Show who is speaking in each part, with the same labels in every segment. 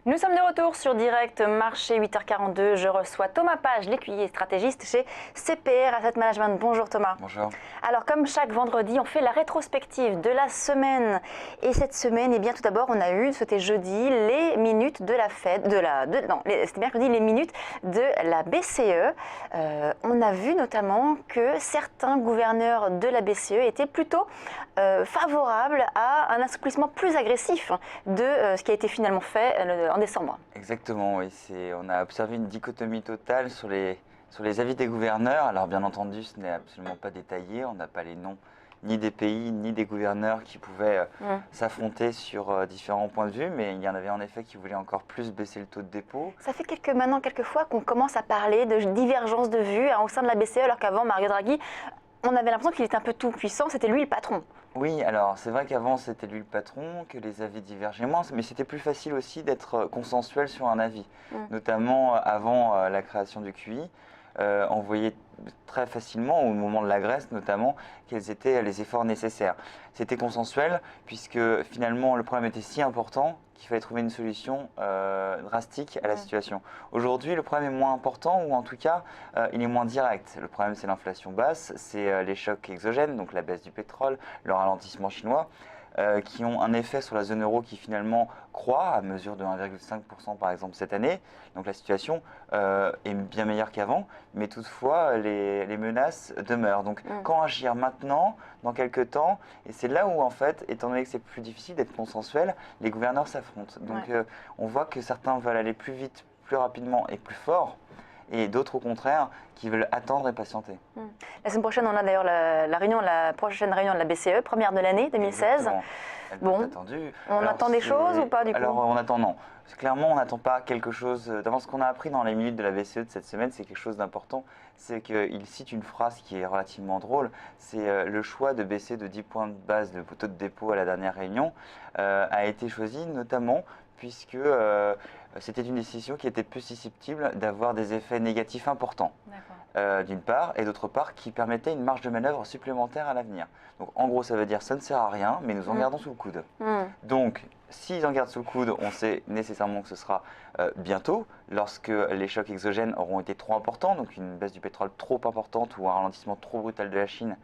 Speaker 1: Nous sommes de retour sur Direct Marché 8h42. Je reçois Thomas Page, l'écuyer stratégiste chez CPR Asset Management. Bonjour Thomas.
Speaker 2: Bonjour.
Speaker 1: Alors comme chaque vendredi, on fait la rétrospective de la semaine. Et cette semaine, eh bien tout d'abord, on a eu, c'était jeudi, les minutes de la Fed, c'était mercredi, les minutes de la BCE. On a vu notamment que certains gouverneurs de la BCE étaient plutôt favorables à un assouplissement plus agressif de ce qui a été finalement fait en décembre.
Speaker 2: Exactement, oui. On a observé une dichotomie totale sur les avis des gouverneurs. Alors bien entendu, ce n'est absolument pas détaillé. On n'a pas les noms ni des pays, ni des gouverneurs qui pouvaient s'affronter sur différents points de vue. Mais il y en avait en effet qui voulaient encore plus baisser le taux de dépôt.
Speaker 1: Ça fait quelques fois qu'on commence à parler de divergence de vues au sein de la BCE, alors qu'avant, Mario Draghi, on avait l'impression qu'il était un peu tout puissant, c'était lui le patron.
Speaker 2: Oui, alors c'est vrai qu'avant c'était lui le patron, que les avis divergeaient moins, mais c'était plus facile aussi d'être consensuel sur un avis. Notamment avant la création du QI, on voyait très facilement, au moment de la Grèce notamment, quels étaient les efforts nécessaires. C'était consensuel puisque finalement le problème était si important qu'il fallait trouver une solution drastique à la situation. Aujourd'hui, le problème est moins important, ou en tout cas, il est moins direct. Le problème, c'est l'inflation basse, c'est les chocs exogènes, donc la baisse du pétrole, le ralentissement chinois, qui ont un effet sur la zone euro qui finalement croît à mesure de 1,5% par exemple cette année. Donc la situation est bien meilleure qu'avant, mais toutefois les menaces demeurent. Donc quand agir maintenant, dans quelques temps, et c'est là où en fait, étant donné que c'est plus difficile d'être consensuel, les gouverneurs s'affrontent. Donc on voit que certains veulent aller plus vite, plus rapidement et plus fort, et d'autres au contraire qui veulent attendre et patienter.
Speaker 1: La semaine prochaine, on a d'ailleurs la prochaine réunion de la BCE, première de l'année 2016.
Speaker 2: Bon,
Speaker 1: on attend des choses ou pas du coup?
Speaker 2: Alors on attend, non. Clairement, on n'attend pas quelque chose. D'abord, ce qu'on a appris dans les minutes de la BCE de cette semaine, c'est quelque chose d'important. C'est qu'il cite une phrase qui est relativement drôle. C'est le choix de baisser de 10 points de base le taux de dépôt à la dernière réunion a été choisi notamment puisque c'était une décision qui était peu susceptible d'avoir des effets négatifs importants, d'une part, et d'autre part, qui permettait une marge de manœuvre supplémentaire à l'avenir. Donc en gros, ça veut dire ça ne sert à rien, mais nous en gardons sous le coude. Donc, s'ils en gardent sous le coude, on sait nécessairement que ce sera bientôt, lorsque les chocs exogènes auront été trop importants, donc une baisse du pétrole trop importante ou un ralentissement trop brutal de la Chine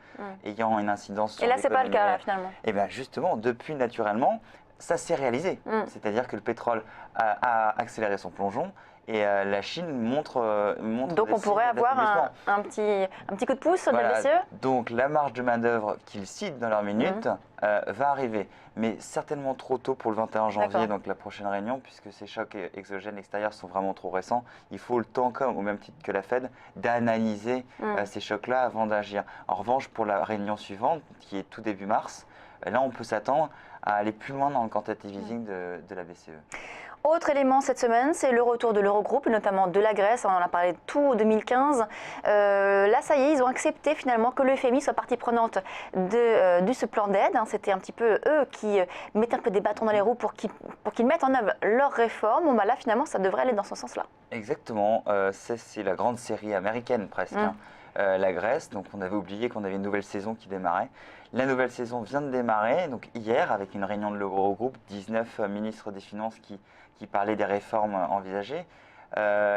Speaker 2: ayant une incidence sur l'économie.
Speaker 1: Et là, c'est pas le cas, là, finalement.
Speaker 2: Et bien justement, depuis naturellement, ça s'est réalisé. C'est-à-dire que le pétrole a accéléré son plongeon et la Chine montre
Speaker 1: donc on pourrait avoir un petit coup de pouce de la BCE.
Speaker 2: Donc la marge de main-d'œuvre qu'ils citent dans leur minute va arriver, mais certainement trop tôt pour le 21 janvier, donc la prochaine réunion, puisque ces chocs exogènes extérieurs sont vraiment trop récents. Il faut le temps, comme au même titre que la Fed, d'analyser ces chocs-là avant d'agir. En revanche, pour la réunion suivante, qui est tout début mars, là on peut s'attendre à aller plus loin dans le quantitative easing de la BCE.
Speaker 1: Autre élément cette semaine, c'est le retour de l'Eurogroupe, notamment de la Grèce. On en a parlé tout 2015. Là, ça y est, ils ont accepté finalement que le FMI soit partie prenante de ce plan d'aide. C'était un petit peu eux qui mettaient un peu des bâtons dans les roues pour qu'ils mettent en œuvre leurs réformes. Bon, là, finalement, ça devrait aller dans ce sens-là.
Speaker 2: Exactement. C'est la grande série américaine presque. La Grèce, donc on avait oublié qu'on avait une nouvelle saison qui démarrait. La nouvelle saison vient de démarrer, donc hier, avec une réunion de l'Eurogroupe, 19 ministres des Finances qui parlaient des réformes envisagées,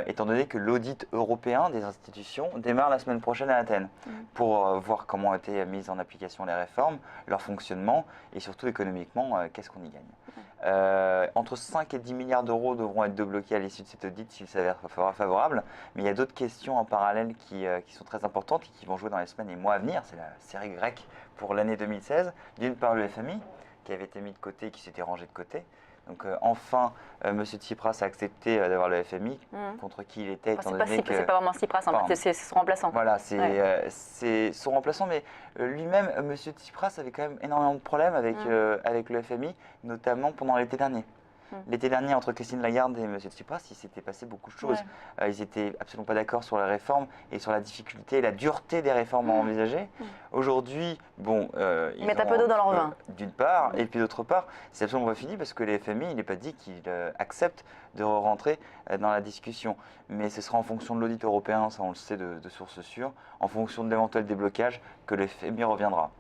Speaker 2: étant donné que l'audit européen des institutions démarre la semaine prochaine à Athènes, pour voir comment ont été mises en application les réformes, leur fonctionnement, et surtout économiquement, qu'est-ce qu'on y gagne. Entre 5 et 10 milliards d'euros devront être débloqués à l'issue de cet audit s'il s'avère favorable, mais il y a d'autres questions en parallèle qui sont très importantes et qui vont jouer dans les semaines et mois à venir. C'est la série grecque pour l'année 2016. D'une part, le FMI, qui avait été mis de côté et qui s'était rangé de côté. Donc enfin, M. Tsipras a accepté d'avoir le FMI, contre qui il était, étant donné que...
Speaker 1: C'est pas vraiment Tsipras, en fait, c'est son remplaçant.
Speaker 2: Voilà, c'est son remplaçant, mais lui-même, M. Tsipras avait quand même énormément de problèmes avec le FMI, notamment pendant l'été dernier. L'été dernier, entre Christine Lagarde et M. Tsipras, il s'était passé beaucoup de choses. Ils n'étaient absolument pas d'accord sur les réformes et sur la difficulté et la dureté des réformes à envisager. Aujourd'hui, bon,
Speaker 1: ils mettent un peu d'eau dans leur vin.
Speaker 2: D'une part, et puis d'autre part, c'est absolument pas fini parce que les FMI, il n'est pas dit qu'ils acceptent de rentrer dans la discussion. Mais ce sera en fonction de l'audit européen, ça on le sait de sources sûres, en fonction de l'éventuel déblocage que le FMI reviendra.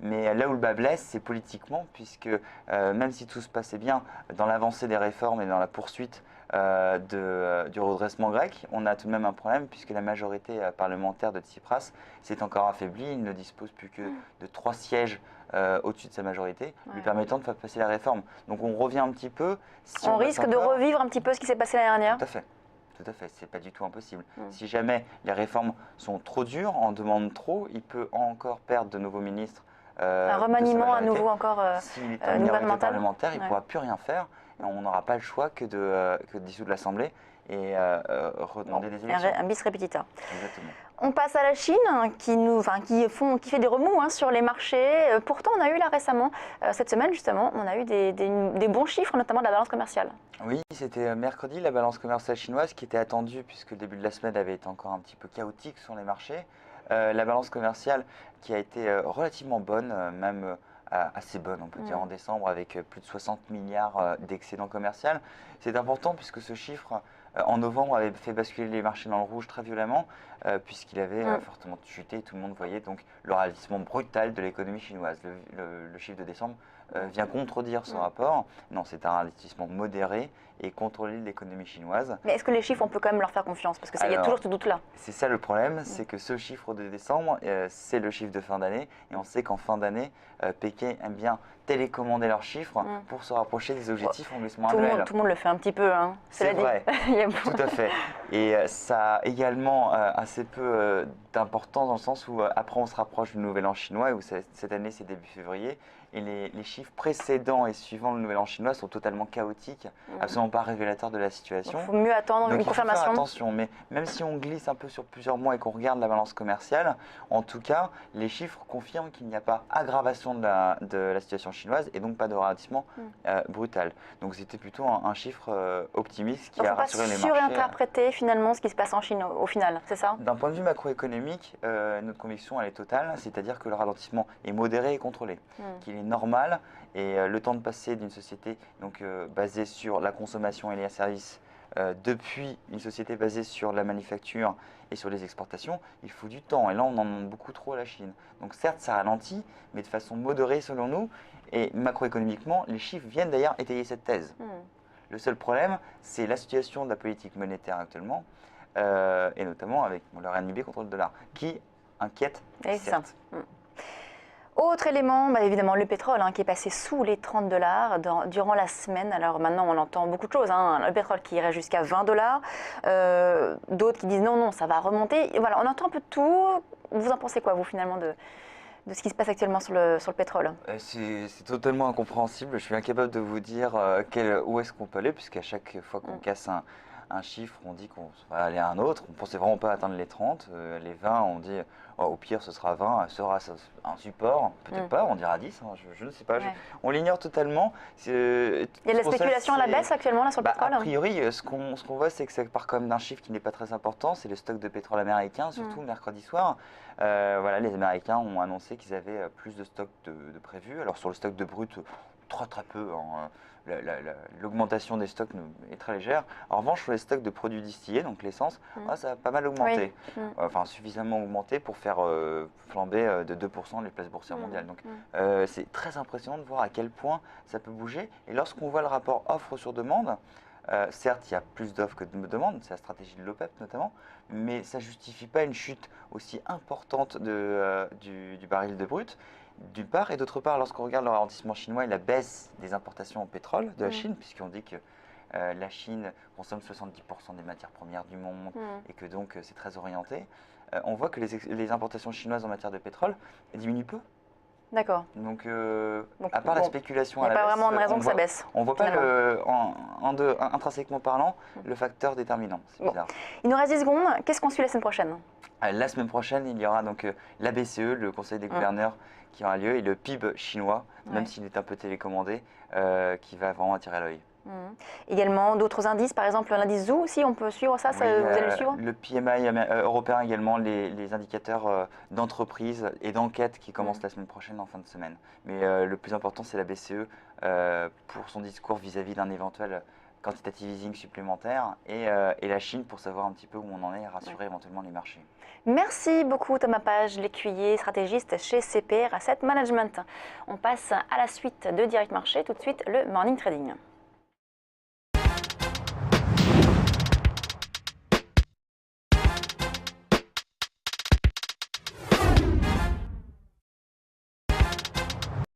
Speaker 2: Mais là où le bas blesse, c'est politiquement, puisque même si tout se passait bien dans l'avancée des réformes et dans la poursuite du redressement grec, on a tout de même un problème puisque la majorité parlementaire de Tsipras s'est encore affaiblie. Il ne dispose plus que de 3 sièges au-dessus de sa majorité, lui permettant de faire passer la réforme. Donc on revient un petit peu. Si
Speaker 1: on risque de revivre un petit peu ce qui s'est passé l'année dernière.
Speaker 2: Tout à fait. Tout à fait, c'est pas du tout impossible. Si jamais les réformes sont trop dures, en demandent trop, il peut encore perdre de nouveaux ministres.
Speaker 1: Un remaniement à nouveau encore
Speaker 2: s'il est en minorité parlementaire, il ne pourra plus rien faire. Et on n'aura pas le choix que de dissoudre l'Assemblée et redemander des élections.
Speaker 1: Un bis repetita.
Speaker 2: Exactement.
Speaker 1: On passe à la Chine qui fait des remous sur les marchés. Pourtant, on a eu là récemment, cette semaine justement, on a eu des bons chiffres, notamment de la balance commerciale.
Speaker 2: Oui, c'était mercredi, la balance commerciale chinoise qui était attendue puisque le début de la semaine avait été encore un petit peu chaotique sur les marchés. La balance commerciale qui a été relativement bonne, même assez bonne on peut dire en décembre avec plus de 60 milliards d'excédent commercial. C'est important puisque ce chiffre en novembre avait fait basculer les marchés dans le rouge très violemment puisqu'il avait fortement chuté et tout le monde voyait donc le ralentissement brutal de l'économie chinoise. Le chiffre de décembre vient contredire ce rapport. Non, c'est un ralentissement modéré et contrôlé de l'économie chinoise.
Speaker 1: Mais est-ce que les chiffres, on peut quand même leur faire confiance? Parce qu'il y a toujours ce doute-là.
Speaker 2: C'est ça le problème, c'est que ce chiffre de décembre, c'est le chiffre de fin d'année. Et on sait qu'en fin d'année, Pékin aime bien télécommander leurs chiffres pour se rapprocher des objectifs en glissement annuel.
Speaker 1: Tout le monde le fait un petit peu.
Speaker 2: C'est vrai, tout à fait. Et ça a également assez peu d'importance dans le sens où après on se rapproche du Nouvel An chinois, où cette année c'est début février. Et les chiffres précédents et suivants le Nouvel An chinois sont totalement chaotiques, absolument pas révélateurs de la situation.
Speaker 1: Il faut mieux attendre une confirmation.
Speaker 2: Il faut faire attention, mais même si on glisse un peu sur plusieurs mois et qu'on regarde la balance commerciale, en tout cas, les chiffres confirment qu'il n'y a pas aggravation de la situation chinoise et donc pas de ralentissement brutal. Donc c'était plutôt un chiffre optimiste qui a rassuré les marchés.
Speaker 1: Il ne faut pas surinterpréter finalement ce qui se passe en Chine au final, c'est ça?
Speaker 2: D'un point de vue macroéconomique, notre conviction elle est totale, c'est-à-dire que le ralentissement est modéré et contrôlé, qu'il est normal et le temps de passer d'une société donc, basée sur la consommation et les services depuis une société basée sur la manufacture et sur les exportations, il faut du temps. Et là, on en demande beaucoup trop à la Chine. Donc certes, ça ralentit, mais de façon modérée selon nous. Et macroéconomiquement, les chiffres viennent d'ailleurs étayer cette thèse. Le seul problème, c'est la situation de la politique monétaire actuellement, et notamment avec le renminbi contre le dollar, qui inquiète, certes.
Speaker 1: Autre élément, évidemment le pétrole qui est passé sous les 30 dollars durant la semaine. Alors maintenant on entend beaucoup de choses, le pétrole qui irait jusqu'à 20 dollars, d'autres qui disent non, ça va remonter. Et voilà, on entend un peu de tout. Vous en pensez quoi vous finalement de ce qui se passe actuellement sur le pétrole?
Speaker 2: C'est totalement incompréhensible. Je suis incapable de vous dire où est-ce qu'on peut aller, puisqu'à chaque fois qu'on casse un chiffre, on dit qu'on va aller à un autre. On ne pensait vraiment pas atteindre les 30. Les 20, on dit au pire ce sera 20, sera un support. Peut-être pas, on dira 10, je ne sais pas. On l'ignore totalement.
Speaker 1: Il y a de la spéculation à la baisse actuellement là, sur le pétrole?
Speaker 2: A priori, ce qu'on voit, c'est que ça part quand même d'un chiffre qui n'est pas très important. C'est le stock de pétrole américain, surtout mercredi soir. Voilà, les Américains ont annoncé qu'ils avaient plus de stock de prévu. Alors sur le stock de brut, très peu. L'augmentation des stocks est très légère. En revanche, sur les stocks de produits distillés, donc l'essence, ça a pas mal augmenté. Enfin, suffisamment augmenté pour faire flamber de 2% les places boursières mondiales. Donc, c'est très impressionnant de voir à quel point ça peut bouger. Et lorsqu'on voit le rapport offre sur demande, certes, il y a plus d'offres que de demandes, c'est la stratégie de l'OPEP notamment, mais ça ne justifie pas une chute aussi importante du baril de brut. D'une part, et d'autre part, lorsqu'on regarde le ralentissement chinois et la baisse des importations en pétrole de la Chine, puisqu'on dit que la Chine consomme 70% des matières premières du monde et que donc c'est très orienté, on voit que les importations chinoises en matière de pétrole diminuent peu.
Speaker 1: D'accord.
Speaker 2: Donc, à part la spéculation à la baisse,
Speaker 1: il n'y a pas vraiment de raison que ça baisse.
Speaker 2: On ne voit pas, intrinsèquement parlant, le facteur déterminant. C'est bizarre.
Speaker 1: Il nous reste 10 secondes. Qu'est-ce qu'on suit la semaine prochaine?
Speaker 2: La semaine prochaine, il y aura donc la BCE, le Conseil des gouverneurs, qui aura lieu, et le PIB chinois, même s'il est un peu télécommandé, qui va vraiment attirer l'œil.
Speaker 1: Également d'autres indices, par exemple l'indice ZOO aussi, on peut suivre ça, vous allez le suivre?
Speaker 2: Le PMI européen également, les indicateurs d'entreprise et d'enquête qui commencent la semaine prochaine en fin de semaine. Mais le plus important, c'est la BCE pour son discours vis-à-vis d'un éventuel quantitative easing supplémentaire et la Chine pour savoir un petit peu où on en est et rassurer éventuellement les marchés.
Speaker 1: Merci beaucoup Thomas Page, l'écuyer stratégiste chez CPR Asset Management. On passe à la suite de Direct Marché, tout de suite le Morning Trading.